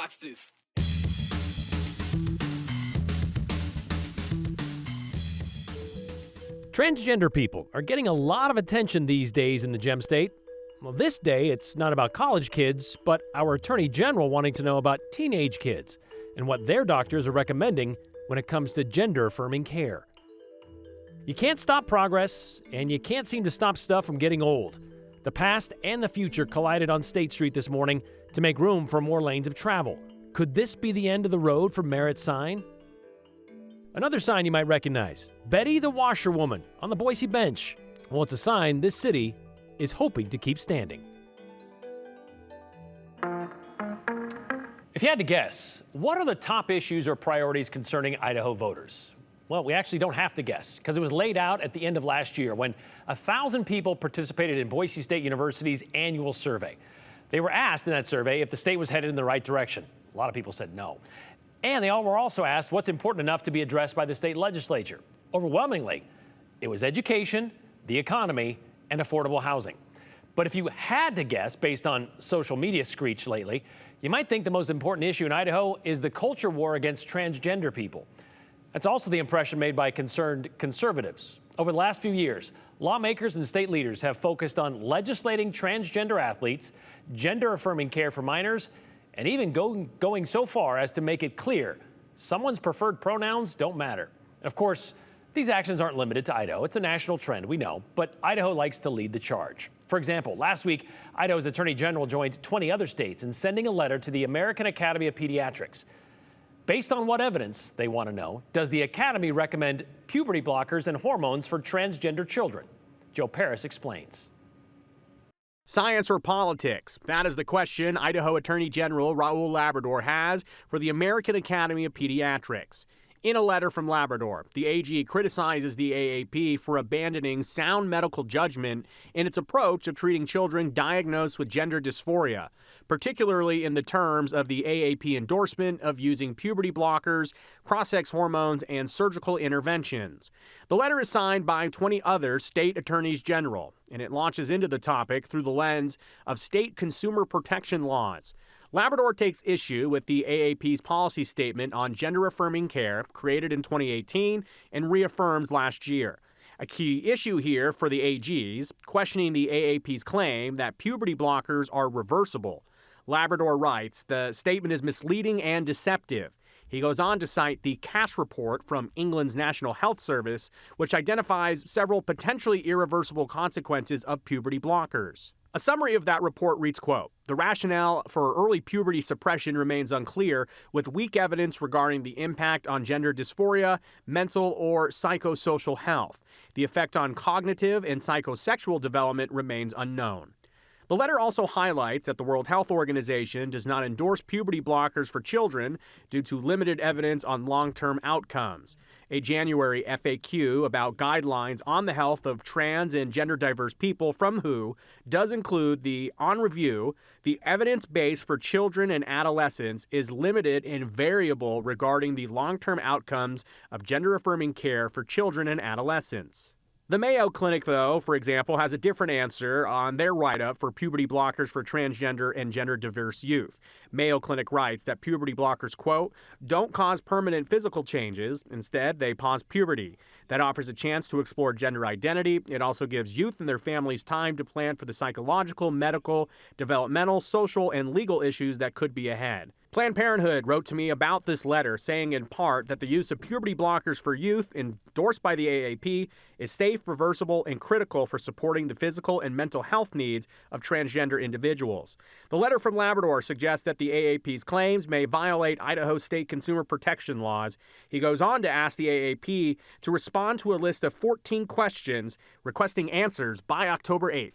Watch this. Transgender people are getting a lot of attention these days in the Gem State. Well, this day, it's not about college kids, but our Attorney General wanting to know about teenage kids and what their doctors are recommending when it comes to gender-affirming care. You can't stop progress, and you can't seem to stop stuff from getting old. The past and the future collided on State Street this morning to make room for more lanes of travel. Could this be the end of the road for Merritt's sign? Another sign you might recognize, Betty the Washerwoman on the Boise bench. Well, it's a sign this city is hoping to keep standing. If you had to guess, what are the top issues or priorities concerning Idaho voters? Well, we actually don't have to guess, because it was laid out at the end of last year when 1,000 people participated in Boise State University's annual survey. They were asked in that survey if the state was headed in the right direction. A lot of people said no. And they all were also asked what's important enough to be addressed by the state legislature. Overwhelmingly, it was education, the economy, and affordable housing. But if you had to guess based on social media screech lately, you might think the most important issue in Idaho is the culture war against transgender people. That's also the impression made by concerned conservatives. Over the last few years, lawmakers and state leaders have focused on legislating transgender athletes, gender-affirming care for minors, and even going so far as to make it clear someone's preferred pronouns don't matter. And of course, these actions aren't limited to Idaho. It's a national trend, we know, but Idaho likes to lead the charge. For example, last week, Idaho's Attorney General joined 20 other states in sending a letter to the American Academy of Pediatrics. Based on what evidence, they want to know, does the Academy recommend puberty blockers and hormones for transgender children? Joe Paris explains. Science or politics? That is the question Idaho Attorney General Raul Labrador has for the American Academy of Pediatrics. In a letter from Labrador, the AG criticizes the AAP for abandoning sound medical judgment in its approach of treating children diagnosed with gender dysphoria, particularly in the terms of the AAP endorsement of using puberty blockers, cross-sex hormones, and surgical interventions. The letter is signed by 20 other state attorneys general, and it launches into the topic through the lens of state consumer protection laws. Labrador takes issue with the AAP's policy statement on gender-affirming care created in 2018 and reaffirmed last year. A key issue here for the AGs, questioning the AAP's claim that puberty blockers are reversible. Labrador writes, the statement is misleading and deceptive. He goes on to cite the CASH report from England's National Health Service, which identifies several potentially irreversible consequences of puberty blockers. A summary of that report reads, quote, the rationale for early puberty suppression remains unclear, with weak evidence regarding the impact on gender dysphoria, mental or psychosocial health. The effect on cognitive and psychosexual development remains unknown. The letter also highlights that the World Health Organization does not endorse puberty blockers for children due to limited evidence on long-term outcomes. A January FAQ about guidelines on the health of trans and gender-diverse people from WHO does include on review, the evidence base for children and adolescents is limited and variable regarding the long-term outcomes of gender-affirming care for children and adolescents. The Mayo Clinic, though, for example, has a different answer on their write-up for puberty blockers for transgender and gender-diverse youth. Mayo Clinic writes that puberty blockers, quote, don't cause permanent physical changes. Instead, they pause puberty. That offers a chance to explore gender identity. It also gives youth and their families time to plan for the psychological, medical, developmental, social, and legal issues that could be ahead. Planned Parenthood wrote to me about this letter, saying in part that the use of puberty blockers for youth endorsed by the AAP is safe, reversible, and critical for supporting the physical and mental health needs of transgender individuals. The letter from Labrador suggests that the AAP's claims may violate Idaho state consumer protection laws. He goes on to ask the AAP to respond to a list of 14 questions, requesting answers by October 8th.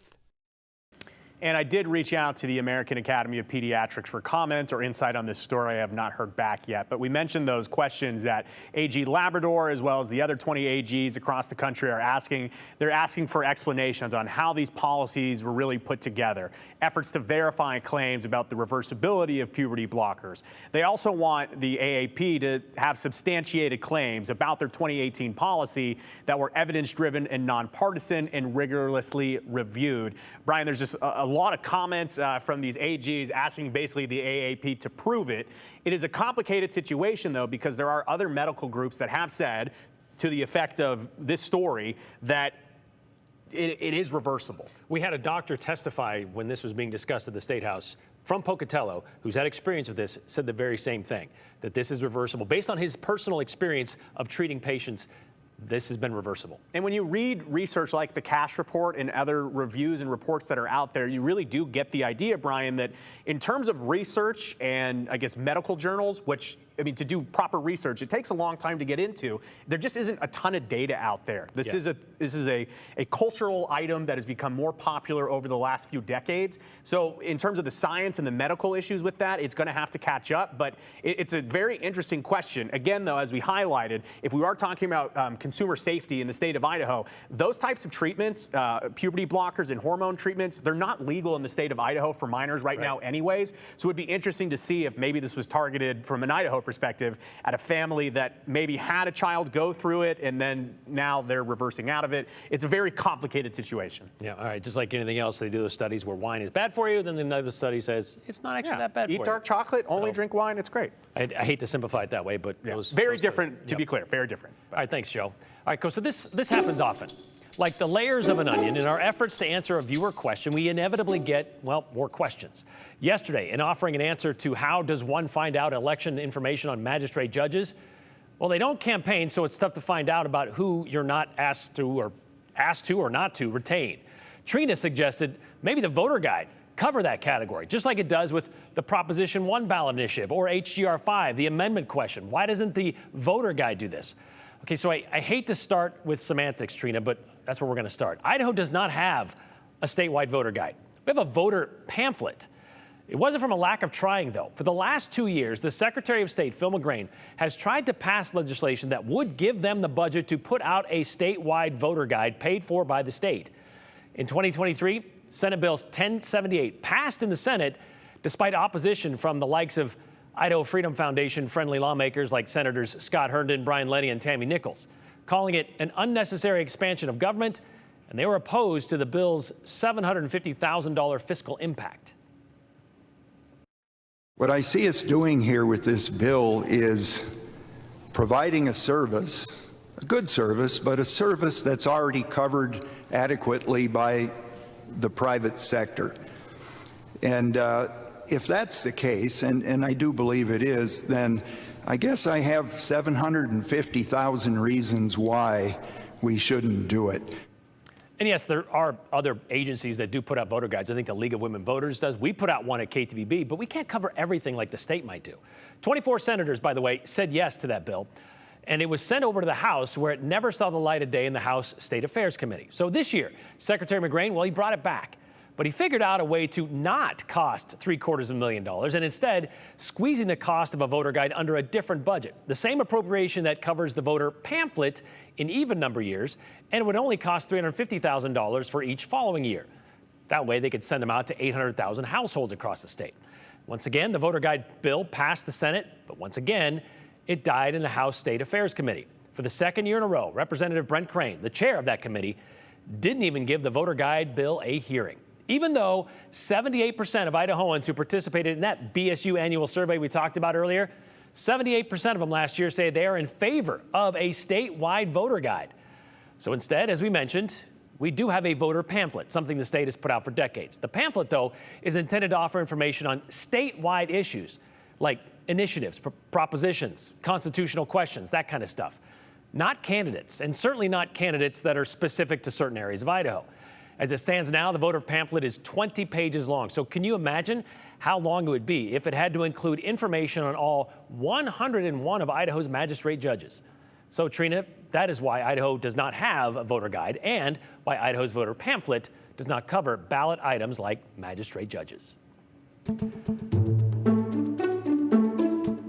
And I did reach out to the American Academy of Pediatrics for comment or insight on this story. I have not heard back yet, but we mentioned those questions that AG Labrador, as well as the other 20 AGs across the country, are asking. They're asking for explanations on how these policies were really put together, efforts to verify claims about the reversibility of puberty blockers. They also want the AAP to have substantiated claims about their 2018 policy that were evidence-driven and nonpartisan and rigorously reviewed. Brian, there's just a lot of comments from these AGs asking basically the AAP to prove it. It is a complicated situation, though, because there are other medical groups that have said, to the effect of this story, that it is reversible. We had a doctor testify when this was being discussed at the State House from Pocatello, who's had experience with this, said the very same thing, that this is reversible. Based on his personal experience of treating patients, this has been reversible. And when you read research like the Cash Report and other reviews and reports that are out there, you really do get the idea, Brian, that in terms of research and, I guess, medical journals, which, I mean, to do proper research, it takes a long time to get into. There just isn't a ton of data out there. This is a cultural item that has become more popular over the last few decades. So in terms of the science and the medical issues with that, it's going to have to catch up. But it's a very interesting question. Again, though, as we highlighted, if we are talking about consumer safety in the state of Idaho, those types of treatments, puberty blockers and hormone treatments, they're not legal in the state of Idaho for minors right now anyways. So it would be interesting to see if maybe this was targeted from an Idaho perspective at a family that maybe had a child go through it and then now they're reversing out of it. It's a very complicated situation. Yeah, all right. Just like anything else, they do those studies where wine is bad for you, then another study says it's not actually that bad for you. Eat dark chocolate, only drink wine, it's great. I hate to simplify it that way, but very different, to be clear, very different. All right, thanks, Joe. All right, Coach, so this happens often. Like the layers of an onion, in our efforts to answer a viewer question, we inevitably get, well, more questions. Yesterday, in offering an answer to how does one find out election information on magistrate judges, well, they don't campaign, so it's tough to find out about who you're not asked to or not to retain. Trina suggested maybe the voter guide cover that category, just like it does with the Proposition 1 ballot initiative or HGR 5, the amendment question. Why doesn't the voter guide do this? Okay, so I hate to start with semantics, Trina, but that's where we're going to start. Idaho does not have a statewide voter guide. We have a voter pamphlet. It wasn't from a lack of trying, though. For the last 2 years, the Secretary of State, Phil McGrain, has tried to pass legislation that would give them the budget to put out a statewide voter guide paid for by the state. In 2023, Senate Bill 1078 passed in the Senate despite opposition from the likes of Idaho Freedom Foundation friendly lawmakers like Senators Scott Herndon, Brian Lenny, and Tammy Nichols, calling it an unnecessary expansion of government, and they were opposed to the bill's $750,000 fiscal impact. What I see us doing here with this bill is providing a service, a good service, but a service that's already covered adequately by the private sector. And if that's the case, and I do believe it is, then I guess I have 750,000 reasons why we shouldn't do it. And yes, there are other agencies that do put out voter guides. I think the League of Women Voters does. We put out one at KTVB, but we can't cover everything like the state might do. 24 senators, by the way, said yes to that bill. And it was sent over to the House, where it never saw the light of day in the House State Affairs Committee. So this year, Secretary McGrain, well, he brought it back. But he figured out a way to not cost $750,000 and instead squeezing the cost of a voter guide under a different budget. The same appropriation that covers the voter pamphlet in even number years, and it would only cost $350,000 for each following year. That way they could send them out to 800,000 households across the state. Once again, the voter guide bill passed the Senate, but once again, it died in the House State Affairs Committee. For the second year in a row, Representative Brent Crane, the chair of that committee, didn't even give the voter guide bill a hearing. Even though 78% of Idahoans who participated in that BSU annual survey we talked about earlier, 78% of them last year say they are in favor of a statewide voter guide. So instead, as we mentioned, we do have a voter pamphlet, something the state has put out for decades. The pamphlet, though, is intended to offer information on statewide issues like initiatives, propositions, constitutional questions, that kind of stuff. Not candidates, and certainly not candidates that are specific to certain areas of Idaho. As it stands now, the voter pamphlet is 20 pages long. So can you imagine how long it would be if it had to include information on all 101 of Idaho's magistrate judges? So, Trina, that is why Idaho does not have a voter guide and why Idaho's voter pamphlet does not cover ballot items like magistrate judges.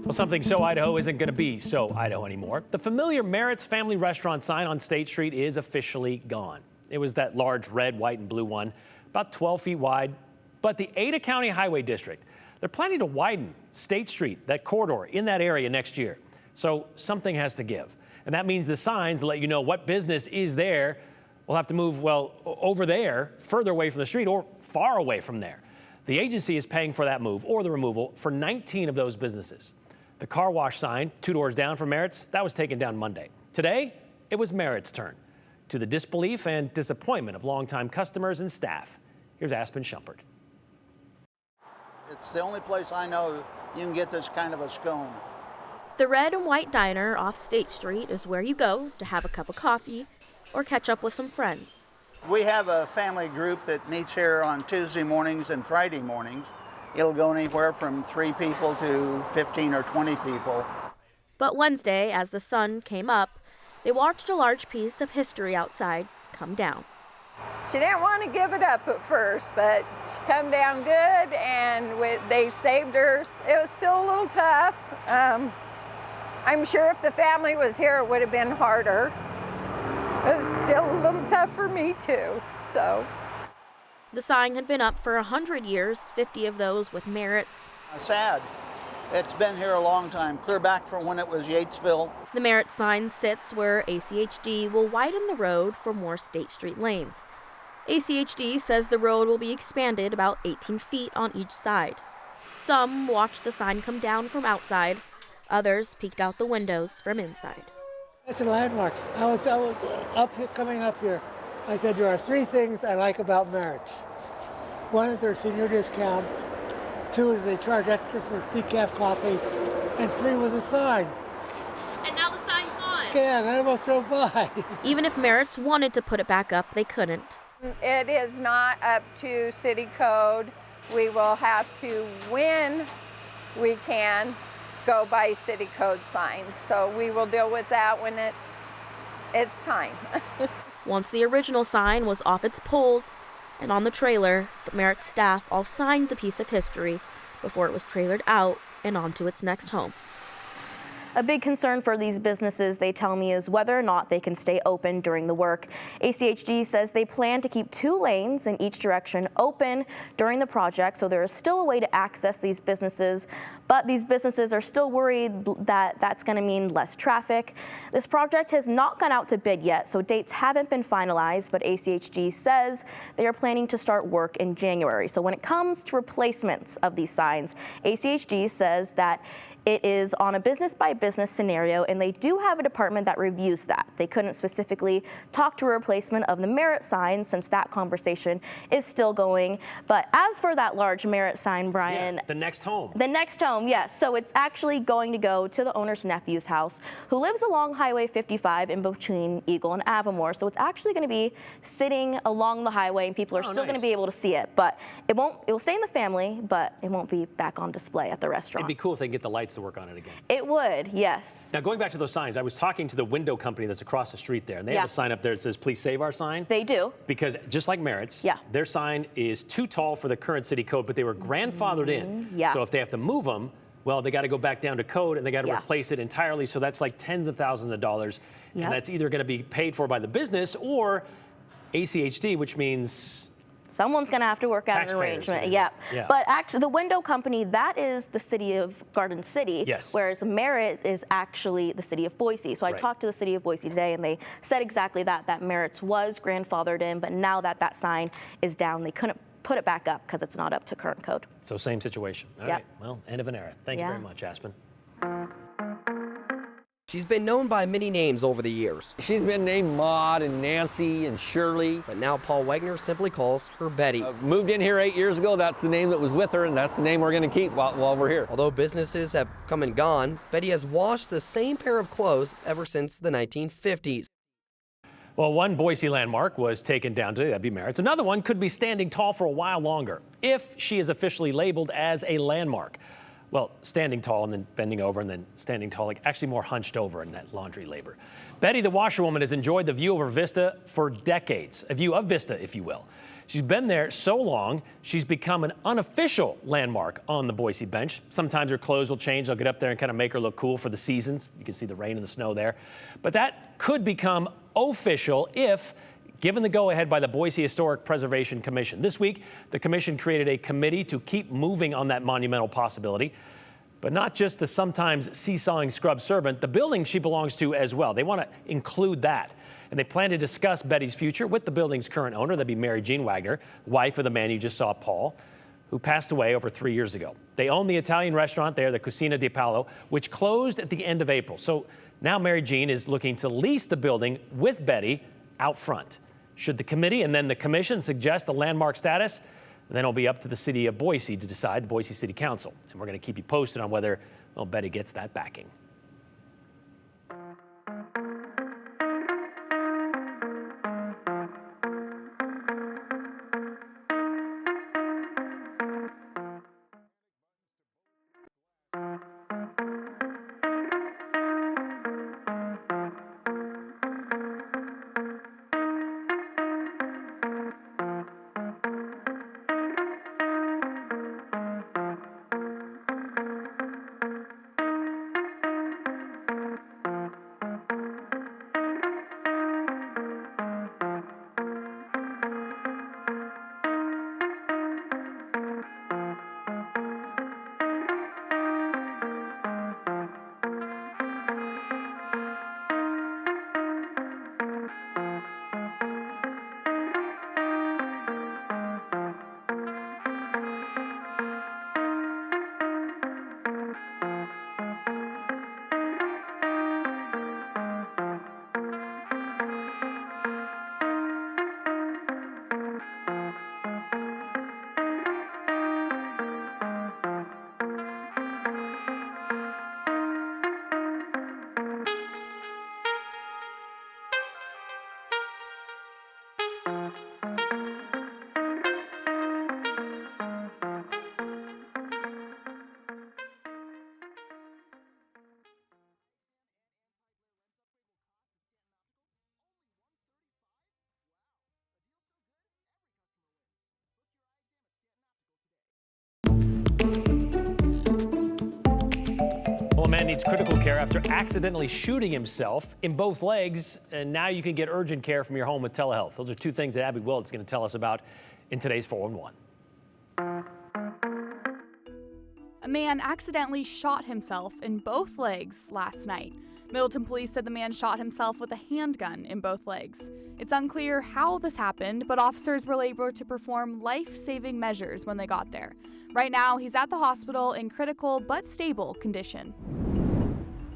Well, something so Idaho isn't going to be so Idaho anymore. The familiar Merritt's Family Restaurant sign on State Street is officially gone. It was that large red, white, and blue one, about 12 feet wide. But the Ada County Highway District, they're planning to widen State Street, that corridor, in that area next year. So something has to give. And that means the signs let you know what business is there will have to move, well, over there, further away from the street or far away from there. The agency is paying for that move or the removal for 19 of those businesses. The car wash sign, 2 doors down from Merritt's, that was taken down Monday. Today, it was Merritt's turn, to the disbelief and disappointment of longtime customers and staff. Here's Aspen Shumpert. It's the only place I know you can get this kind of a scone. The Red and White Diner off State Street is where you go to have a cup of coffee or catch up with some friends. We have a family group that meets here on Tuesday mornings and Friday mornings. It'll go anywhere from 3 people to 15 or 20 people. But Wednesday, as the sun came up, they watched a large piece of history outside come down. She didn't want to give it up at first, but she come down good, and they saved her. It was still a little tough. I'm sure if the family was here, it would have been harder. It was still a little tough for me too, so. The sign had been up for 100 years, 50 of those with Merritt's. Sad. It's been here a long time, clear back from when it was Yatesville. The Merritt sign sits where ACHD will widen the road for more State Street lanes. ACHD says the road will be expanded about 18 feet on each side. Some watched the sign come down from outside. Others peeked out the windows from inside. It's a landmark. I was up here, coming up here. I said there are 3 things I like about Merritt. 1 is their senior discount. 2 is they charge extra for decaf coffee. And 3 was a sign. And now the sign's gone. Yeah, and I almost drove by. Even if Merritt's wanted to put it back up, they couldn't. It is not up to city code. We will have to, when we can, go by city code signs. So we will deal with that when it's time. Once the original sign was off its poles and on the trailer, the Merritt staff all signed the piece of history before it was trailered out and onto its next home. A big concern for these businesses, they tell me, is whether or not they can stay open during the work. ACHD says they plan to keep 2 lanes in each direction open during the project, so there is still a way to access these businesses, but these businesses are still worried that that's going to mean less traffic. This project has not gone out to bid yet, so dates haven't been finalized, but ACHD says they are planning to start work in January. So when it comes to replacements of these signs, ACHD says that it is on a business-by-business scenario, and they do have a department that reviews that. They couldn't specifically talk to a replacement of the Merritt sign since that conversation is still going. But as for that large Merritt sign, Brian. Yeah, the next home. The next home, yes. So it's actually going to go to the owner's nephew's house, who lives along Highway 55 in between Eagle and Avamore. So it's actually going to be sitting along the highway, and people are still going to be able to see it. But it will stay in the family, but it won't be back on display at the restaurant. It'd be cool if they can get the lights to work on it again. It would, yes. Now, going back to those signs, I was talking to the window company that's across the street there, and they have a sign up there that says, "Please save our sign." They do. Because just like Merritt's, their sign is too tall for the current city code, but they were grandfathered in. Yeah. So if they have to move them, well, they got to go back down to code, and they got to replace it entirely. So that's like tens of thousands of dollars. And that's either going to be paid for by the business or ACHD, which means someone's going to have to work out an arrangement. Yeah. But actually, the window company, that is the city of Garden City, whereas Merritt is actually the city of Boise. So I talked to the city of Boise today, and they said exactly that Merritt was grandfathered in, but now that that sign is down, they couldn't put it back up because it's not up to current code. So same situation. All right. Well, end of an era. Thank you very much, Aspen. She's been known by many names over the years. She's been named Maud and Nancy and Shirley. But now Paul Wagner simply calls her Betty. Moved in here 8 years ago. That's the name that was with her, and that's the name we're going to keep while we're here. Although businesses have come and gone, Betty has washed the same pair of clothes ever since the 1950s. Well, one Boise landmark was taken down today. That'd be Merritt's. Another one could be standing tall for a while longer if she is officially labeled as a landmark. Well, standing tall and then bending over and then standing tall, like actually more hunched over in that laundry labor. Betty, the washerwoman, has enjoyed the view of her vista for decades, a view of Vista, if you will. She's been there so long, she's become an unofficial landmark on the Boise bench. Sometimes her clothes will change. They'll get up there and kind of make her look cool for the seasons. You can see the rain and the snow there. But that could become official if given the go-ahead by the Boise Historic Preservation Commission. This week, the commission created a committee to keep moving on that monumental possibility. But not just the sometimes seesawing scrub servant, the building she belongs to as well. They want to include that. and they plan to discuss Betty's future with the building's current owner. That'd be Mary Jean Wagner, wife of the man you just saw, Paul, who passed away over 3 years ago. They own the Italian restaurant there, the Cucina di Paolo, which closed at the end of April. So now Mary Jean is looking to lease the building with Betty out front. Should the committee and then the commission suggest the landmark status, then it'll be up to the city of Boise to decide, the Boise City Council. And we're going to keep you posted on whether, well, Betty gets that backing. Well, a man needs critical care after accidentally shooting himself in both legs, and now you can get urgent care from your home with telehealth. Those are two things that Abby Wilt's going to tell us about in today's 411. A man accidentally shot himself in both legs last night. Middleton police said the man shot himself with a handgun in both legs. It's unclear how this happened, but officers were able to perform life-saving measures when they got there. Right now, he's at the hospital in critical but stable condition.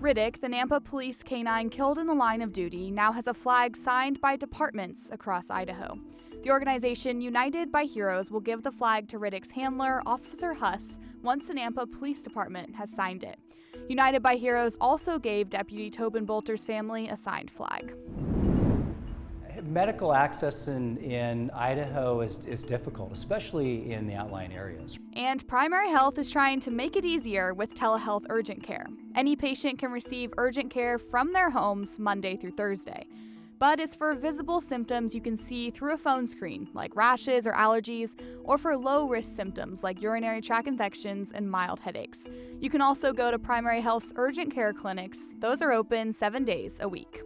Riddick, the Nampa police canine killed in the line of duty, now has a flag signed by departments across Idaho. The organization United by Heroes will give the flag to Riddick's handler, Officer Huss, once the Nampa Police Department has signed it. United by Heroes also gave Deputy Tobin Bolter's family a signed flag. Medical access in Idaho is difficult, especially in the outlying areas. And Primary Health is trying to make it easier with telehealth urgent care. Any patient can receive urgent care from their homes Monday through Thursday. But it's for visible symptoms you can see through a phone screen, like rashes or allergies, or for low-risk symptoms like urinary tract infections and mild headaches. You can also go to Primary Health's urgent care clinics. Those are open 7 days a week.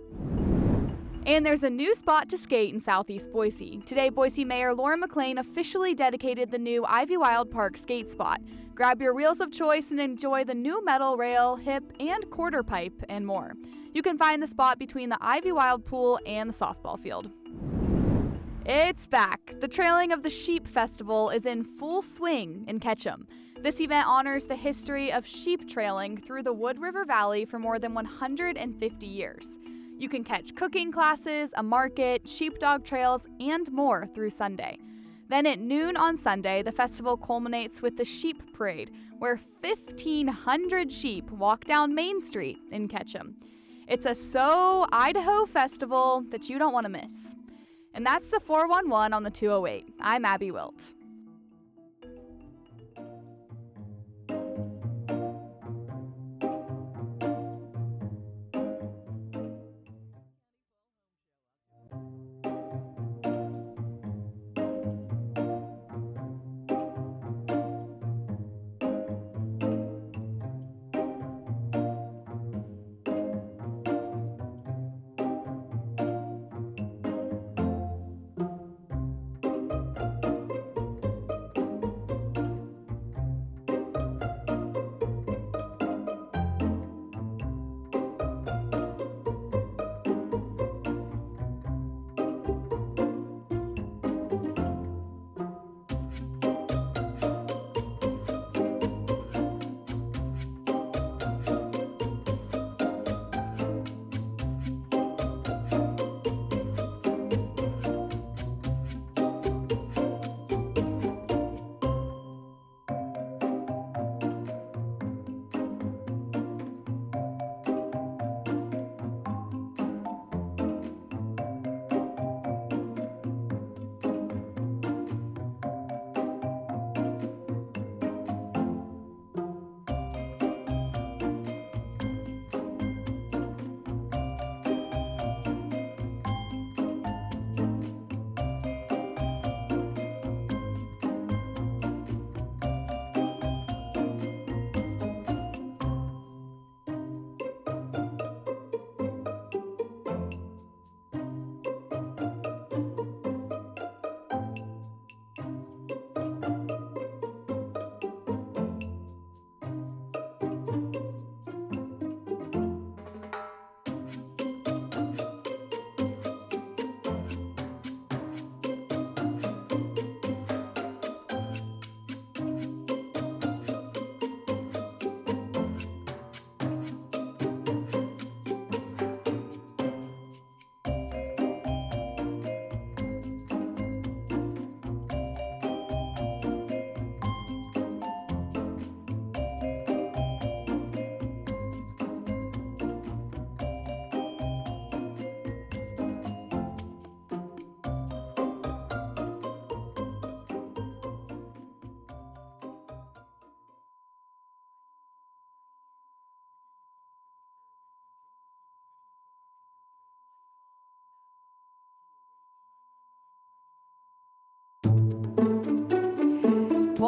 And there's a new spot to skate in Southeast Boise. Today, Boise Mayor Lauren McLean officially dedicated the new Ivy Wild Park skate spot. Grab your wheels of choice and enjoy the new metal rail, hip, and quarter pipe, and more. You can find the spot between the Ivy Wild pool and the softball field. It's back. The Trailing of the Sheep Festival is in full swing in Ketchum. This event honors the history of sheep trailing through the Wood River Valley for more than 150 years. You can catch cooking classes, a market, sheepdog trails, and more through Sunday. Then at noon on Sunday, the festival culminates with the Sheep Parade, where 1,500 sheep walk down Main Street in Ketchum. It's a So Idaho festival that you don't want to miss. And that's the 411 on the 208. I'm Abby Wilt.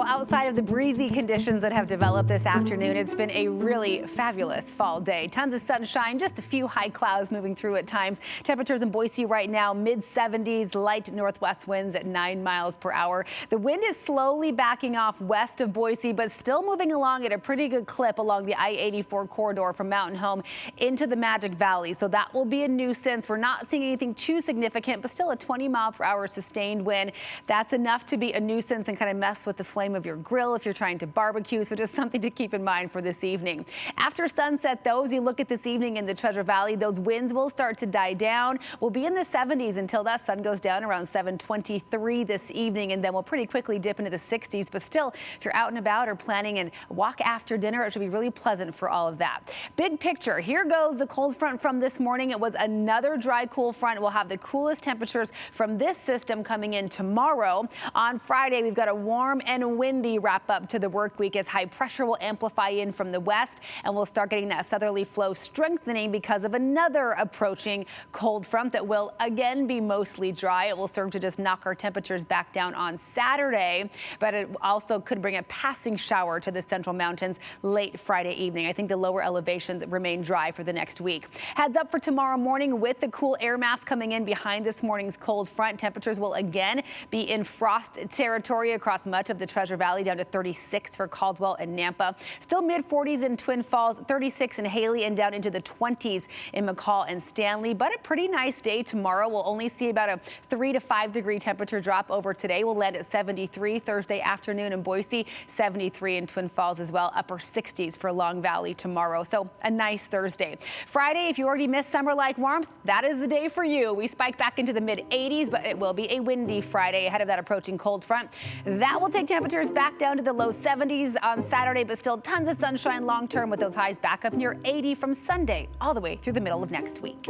outside of the breezy conditions that have developed this afternoon, it's been a really fabulous fall day. Tons of sunshine, just a few high clouds moving through at times. Temperatures in Boise right now, mid-70s, light northwest winds at 9 miles per hour. The wind is slowly backing off west of Boise, but still moving along at a pretty good clip along the I-84 corridor from Mountain Home into the Magic Valley. So that will be a nuisance. We're not seeing anything too significant, but still a 20-mile-per-hour sustained wind. That's enough to be a nuisance and kind of mess with the flame of your grill if you're trying to barbecue. So just something to keep in mind for this evening. After sunset, though, as you look at this evening in the Treasure Valley, those winds will start to die down. We'll be in the 70s until that sun goes down around 7:23 this evening, and then we'll pretty quickly dip into the 60s. But still, if you're out and about or planning a walk after dinner, it should be really pleasant for all of that. Big picture, here goes the cold front from this morning. It was another dry, cool front. We'll have the coolest temperatures from this system coming in tomorrow. On Friday, we've got a warm and windy wrap up to the work week as high pressure will amplify in from the west, and we'll start getting that southerly flow strengthening because of another approaching cold front that will again be mostly dry. It will serve to just knock our temperatures back down on Saturday, but it also could bring a passing shower to the central mountains late Friday evening. I think the lower elevations remain dry for the next week. Heads up for tomorrow morning with the cool air mass coming in behind this morning's cold front. Temperatures will again be in frost territory across much of the Treasure Valley, down to 36 for Caldwell and Nampa. Still mid-40s in Twin Falls, 36 in Haley, and down into the 20s in McCall and Stanley. But a pretty nice day tomorrow. We'll only see about a 3 to 5 degree temperature drop over today. We'll land at 73 Thursday afternoon in Boise, 73 in Twin Falls as well, upper 60s for Long Valley tomorrow. So a nice Thursday. Friday, if you already missed summer-like warmth, that is the day for you. We spike back into the mid-80s, but it will be a windy Friday ahead of that approaching cold front. That will take temperatures back down to the low 70s on Saturday, but still tons of sunshine long term with those highs back up near 80 from Sunday all the way through the middle of next week.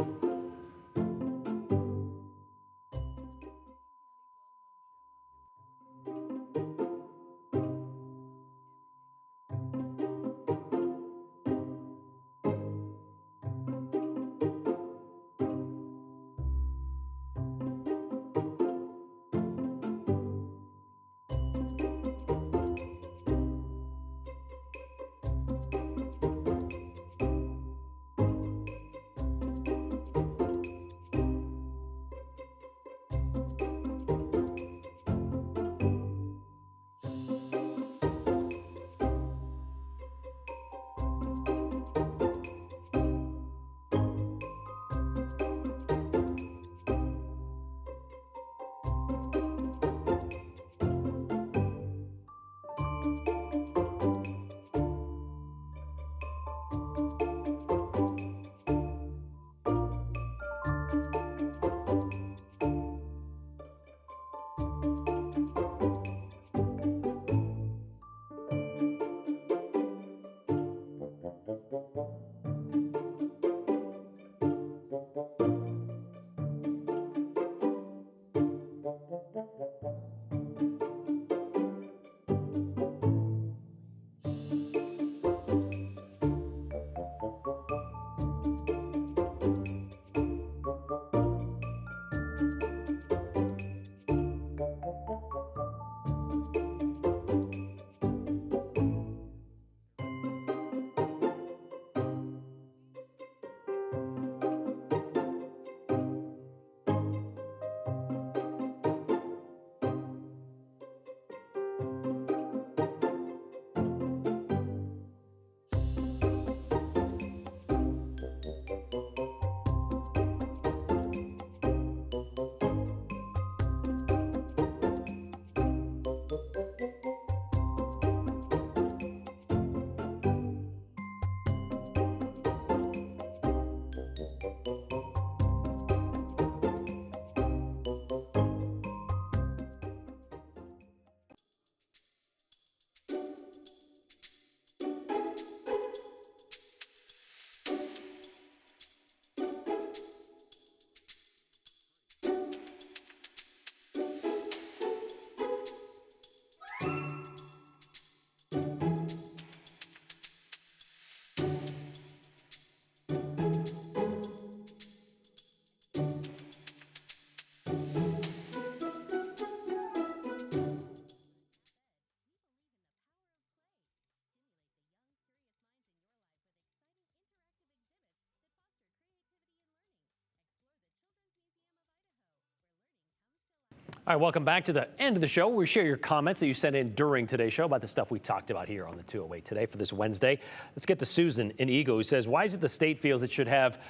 All right, welcome back to the end of the show. We share your comments that you sent in during today's show about the stuff we talked about here on the 208 today for this Wednesday. Let's get to Susan in Eagle, who says, why is it the state feels it should have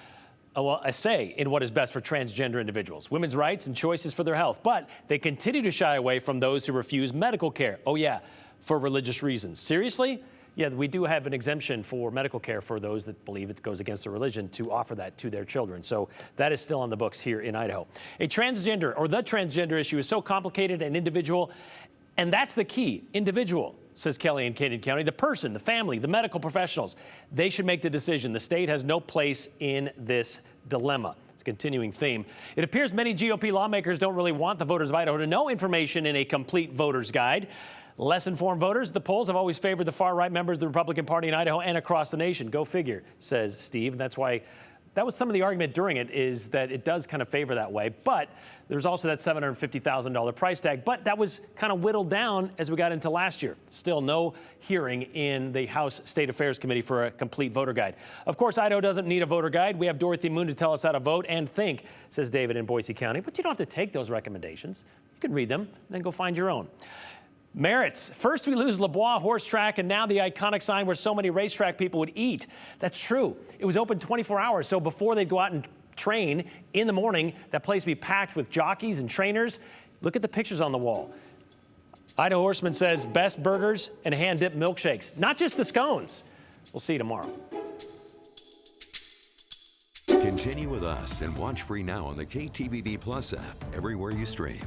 a say in what is best for transgender individuals, women's rights and choices for their health, but they continue to shy away from those who refuse medical care? Oh yeah, for religious reasons. Seriously? Yeah, we do have an exemption for medical care for those that believe it goes against their religion to offer that to their children. So that is still on the books here in Idaho. The transgender issue is so complicated and individual, and that's the key, individual, says Kelly in Canyon County. The person, the family, the medical professionals, they should make the decision. The state has no place in this dilemma. It's a continuing theme. It appears many GOP lawmakers don't really want the voters of Idaho to know information in a complete voter's guide. Less informed voters, the polls have always favored the far-right members of the Republican Party in Idaho and across the nation. Go figure, says Steve. And that's why that was some of the argument during it, is that it does kind of favor that way. But there's also that $750,000 price tag. But that was kind of whittled down as we got into last year. Still no hearing in the House State Affairs Committee for a complete voter guide. Of course, Idaho doesn't need a voter guide. We have Dorothy Moon to tell us how to vote and think, says David in Boise County. But you don't have to take those recommendations. You can read them, then go find your own. Merritt's. First we lose LeBois Horse Track, and now the iconic sign where so many racetrack people would eat. That's true. It was open 24 hours, so before they'd go out and train in the morning, that place would be packed with jockeys and trainers. Look at the pictures on the wall. Idaho Horseman says best burgers and hand-dipped milkshakes, not just the scones. We'll see you tomorrow. Continue with us and watch free now on the KTVB Plus app everywhere you stream.